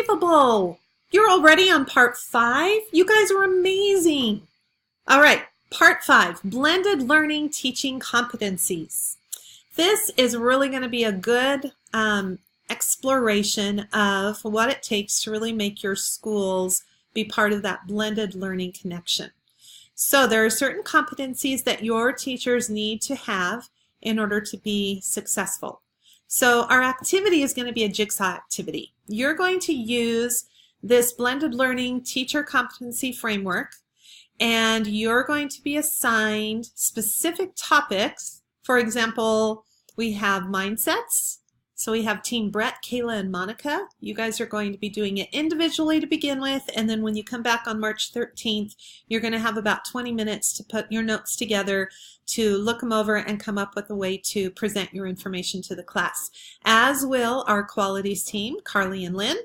Unbelievable! You're already on part 5? You guys are amazing. All right, part 5, blended learning teaching competencies. This is really going to be a good exploration of what it takes to really make your schools be part of that blended learning connection. So there are certain competencies that your teachers need to have in order to be successful. So our activity is going to be a jigsaw activity. You're going to use this blended learning teacher competency framework, and you're going to be assigned specific topics. For example, we have mindsets. So we have Team Brett, Kayla, and Monica. You guys are going to be doing it individually to begin with, and then when you come back on March 13th, you're going to have about 20 minutes to put your notes together, to look them over, and come up with a way to present your information to the class. As will our qualities team, Carly and Lynn,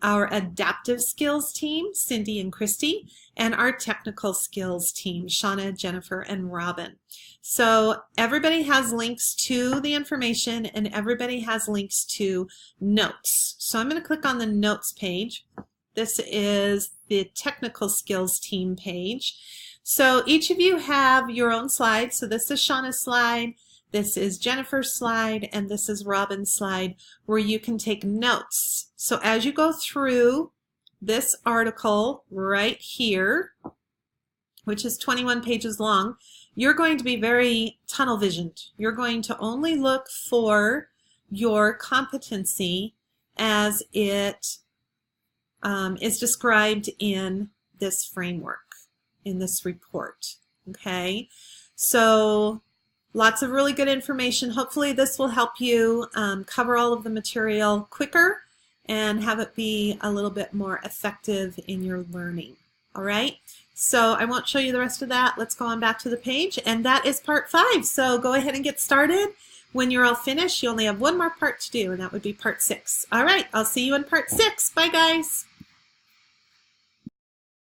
our adaptive skills team, Cindy and Christy, and our technical skills team, Shauna, Jennifer, and Robin. So everybody has links to the information, and everybody has links to notes. So I'm going to click on the notes page. This is the technical skills team page. So each of you have your own slide. So this is Shauna's slide, this is Jennifer's slide, and this is Robin's slide, where you can take notes. So as you go through this article right here, which is 21 pages long, you're going to be very tunnel visioned. You're going to only look for your competency as it is described in this framework, in this report. Okay, so lots of really good information. Hopefully this will help you cover all of the material quicker and have it be a little bit more effective in your learning. All right, so I won't show you the rest of that. Let's go on back to the page, and that is part 5. So go ahead and get started. When you're all finished, you only have one more part to do, and that would be part 6. All right, I'll see you in part 6. Bye, guys.